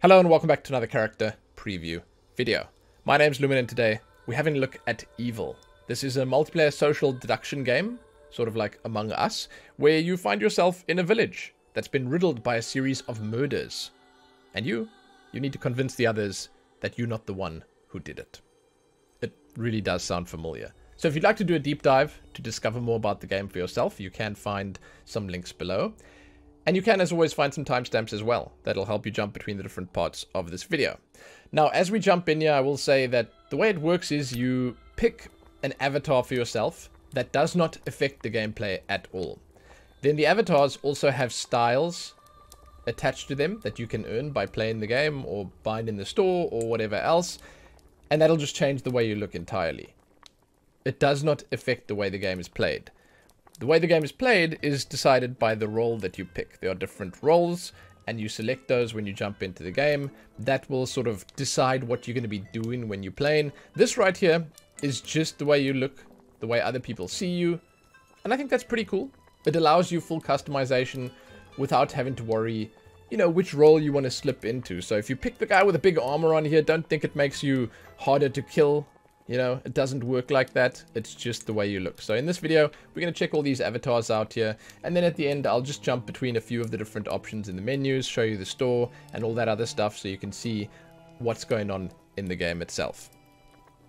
Hello and welcome back to another character preview video. My name's Lumin and today we're having a look at Eville. This is a multiplayer social deduction game, sort of like Among Us, where you find yourself in a village that's been riddled by a series of murders. And you need to convince the others that you're not the one who did it. It really does sound familiar. So if you'd like to do a deep dive to discover more about the game for yourself, you can find some links below. And you can, as always, find some timestamps as well. That'll help you jump between the different parts of this video. Now, as we jump in here, I will say that the way it works is you pick an avatar for yourself that does not affect the gameplay at all. Then the avatars also have styles attached to them that you can earn by playing the game or buying in the store or whatever else. And that'll just change the way you look entirely. It does not affect the way the game is played. The way the game is played is decided by the role that you pick. There are different roles, and you select those when you jump into the game. That will sort of decide what you're going to be doing when you're playing. This right here is just the way you look, the way other people see you, and I think that's pretty cool. It allows you full customization without having to worry, you know, which role you want to slip into. So if you pick the guy with a big armor on here, don't think it makes you harder to kill. You know, it doesn't work like that. It's just the way you look. So in this video, we're going to check all these avatars out here. And then at the end, I'll just jump between a few of the different options in the menus, show you the store and all that other stuff so you can see what's going on in the game itself.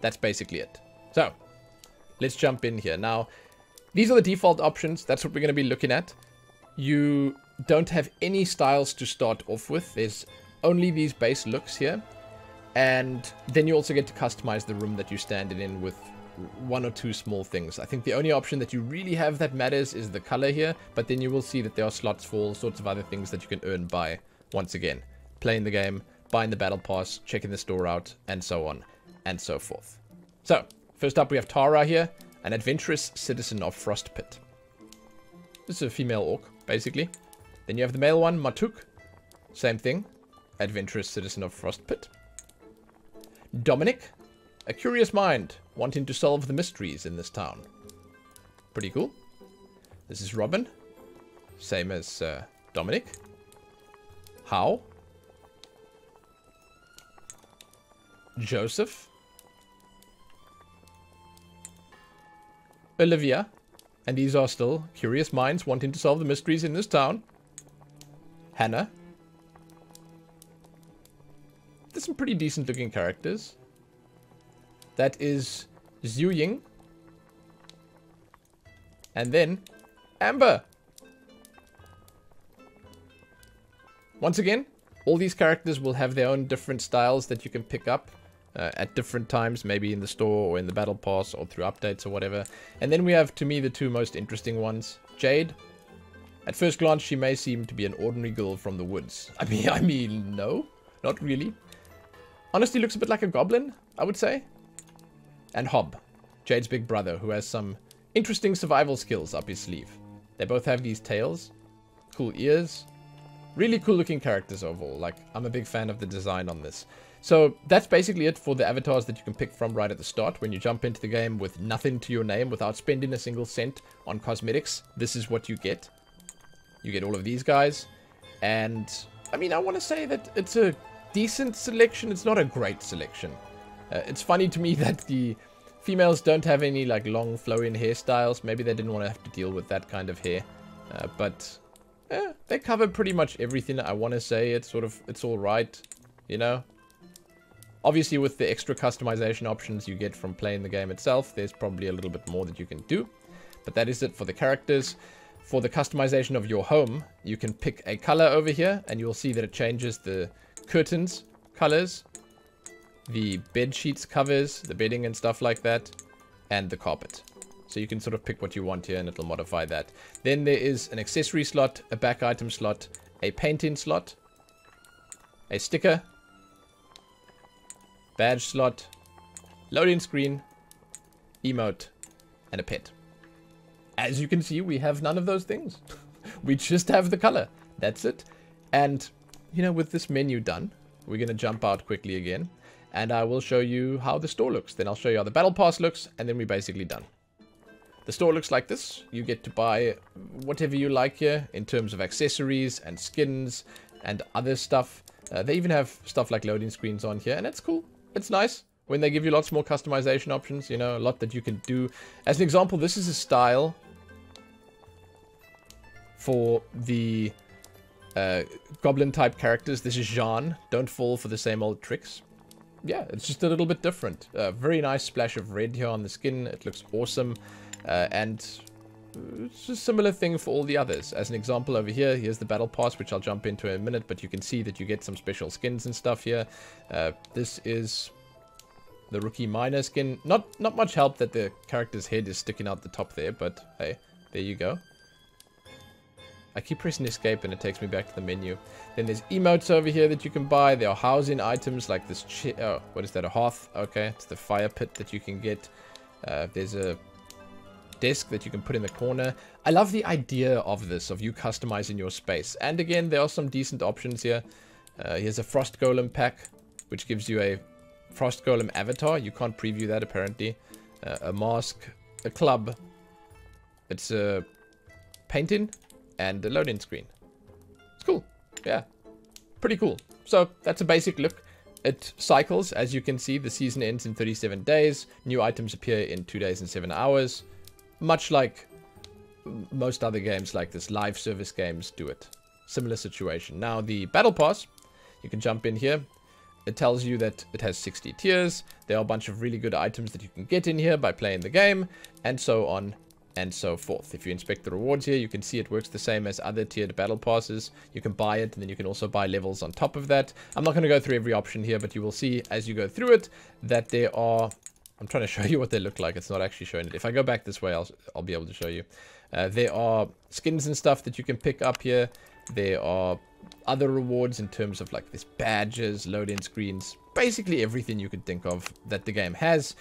That's basically it. So let's jump in here. Now, these are the default options. That's what we're going to be looking at. You don't have any styles to start off with. There's only these base looks here. And then you also get to customize the room that you're standing in with one or two small things. I think the only option that you really have that matters is the color here. But then you will see that there are slots for all sorts of other things that you can earn by, once again, playing the game, buying the battle pass, checking the store out, and so on and so forth. So, first up we have Tara here, an adventurous citizen of Frostpit. This is a female orc, basically. Then you have the male one, Matuk. Same thing, adventurous citizen of Frostpit. Dominic, a curious mind, wanting to solve the mysteries in this town. Pretty cool. This is Robin, same as Dominic. How? Joseph. Olivia, and these are still curious minds wanting to solve the mysteries in this town. Hannah. There's some pretty decent looking characters. That is Zhu Ying. And then Amber. Once again, all these characters will have their own different styles that you can pick up at different times, maybe in the store or in the battle pass or through updates or whatever. And then we have, to me, the two most interesting ones. Jade. At first glance, she may seem to be an ordinary girl from the woods. I mean, no, not really. Honestly, looks a bit like a goblin, I would say. And Hob, Jade's big brother, who has some interesting survival skills up his sleeve. They both have these tails, cool ears, really cool looking characters overall. Like, I'm a big fan of the design on this. So that's basically it for the avatars that you can pick from right at the start. When you jump into the game with nothing to your name, without spending a single cent on cosmetics, this is what you get. You get all of these guys. And, I mean, I want to say that it's a decent selection. It's not a great selection. It's funny to me that the females don't have any like long flowing hairstyles. Maybe they didn't want to have to deal with that kind of hair. But they cover pretty much everything. I want to say it's all right, you know. Obviously, with the extra customization options you get from playing the game itself, there's probably a little bit more that you can do. But that is it for the characters. For the customization of your home, you can pick a color over here, and you'll see that it changes the curtains colors, the bed sheets covers, the bedding and stuff like that, and the carpet. So you can sort of pick what you want here and it'll modify that. Then there is an accessory slot, a back item slot, a painting slot, a sticker, badge slot, loading screen, emote, and a pet. As you can see, we have none of those things. We just have the color. That's it. And you know, with this menu done, we're going to jump out quickly again, and I will show you how the store looks. Then I'll show you how the battle pass looks, and then we're basically done. The store looks like this. You get to buy whatever you like here in terms of accessories and skins and other stuff. They even have stuff like loading screens on here, and it's cool. It's nice when they give you lots more customization options, you know, a lot that you can do. As an example, this is a style for the goblin-type characters. This is Jean. Don't fall for the same old tricks. Yeah, it's just a little bit different. Very nice splash of red here on the skin. It looks awesome. And it's a similar thing for all the others. As an example over here, here's the battle pass, which I'll jump into in a minute, but you can see that you get some special skins and stuff here. This is the rookie miner skin. Not much help that the character's head is sticking out the top there, but hey, there you go. I keep pressing escape and it takes me back to the menu. Then there's emotes over here that you can buy. There are housing items like this oh, what is that, a hearth? Okay, it's the fire pit that you can get. There's a desk that you can put in the corner. I love the idea of this, of you customizing your space. And again, there are some decent options here. Here's a frost golem pack, which gives you a frost golem avatar. You can't preview that apparently. A mask, a club. It's a painting and a loading screen. It's cool. Yeah, pretty cool. So that's a basic look. It cycles, as you can see. The season ends in 37 days. New items appear in 2 days and 7 hours. Much like most other games like this, live service games do it. Similar situation. Now the battle pass, you can jump in here. It tells you that it has 60 tiers. There are a bunch of really good items that you can get in here by playing the game, and so on and so forth. If you inspect the rewards here, you can see it works the same as other tiered battle passes. You can buy it, and then you can also buy levels on top of that. I'm not going to go through every option here, but you will see as you go through it that there are... I'm trying to show you what they look like. It's not actually showing it. If I go back this way, I'll be able to show you. There are skins and stuff that you can pick up here. There are other rewards in terms of like this badges, load-in screens, basically everything you could think of that the game has.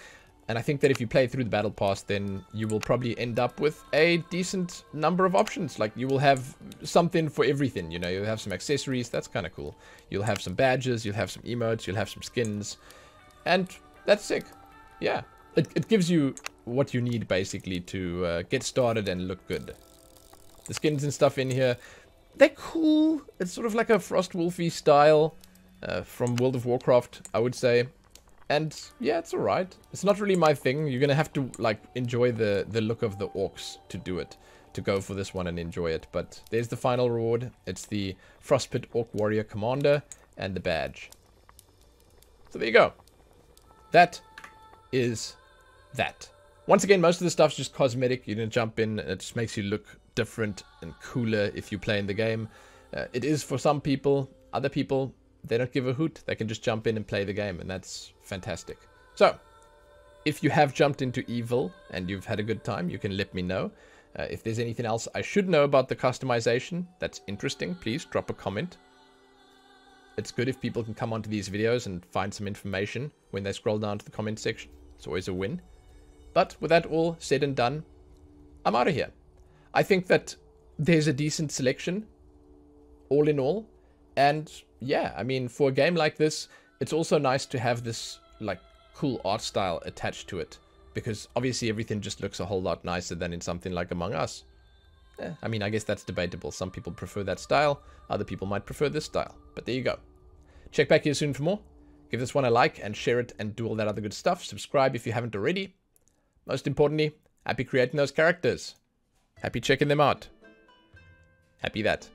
And I think that if you play through the battle pass, then you will probably end up with a decent number of options. Like you will have something for everything, you know, you'll have some accessories. That's kind of cool. You'll have some badges, you'll have some emotes, you'll have some skins, and that's sick. Yeah, it gives you what you need basically to get started and look good. The skins and stuff in here, they're cool. It's sort of like a Frostwolfy style from World of Warcraft, I would say. And yeah, it's alright. It's not really my thing. You're gonna have to like enjoy the look of the orcs to do it, to go for this one and enjoy it. But there's the final reward. It's the Frostpit Orc Warrior Commander and the badge. So there you go. That is that. Once again, most of the stuff's just cosmetic. You're gonna jump in, it just makes you look different and cooler if you play in the game. It is for some people. Other people, they don't give a hoot. They can just jump in and play the game, and that's fantastic. So, if you have jumped into Eville and you've had a good time, you can let me know. If there's anything else I should know about the customization that's interesting, please drop a comment. It's good if people can come onto these videos and find some information when they scroll down to the comment section. It's always a win. But with that all said and done, I'm out of here. I think that there's a decent selection, all in all. And yeah, I mean, for a game like this, it's also nice to have this like cool art style attached to it. Because obviously everything just looks a whole lot nicer than in something like Among Us. I mean, I guess that's debatable. Some people prefer that style. Other people might prefer this style. But there you go. Check back here soon for more. Give this one a like and share it and do all that other good stuff. Subscribe if you haven't already. Most importantly, happy creating those characters. Happy checking them out. Happy that.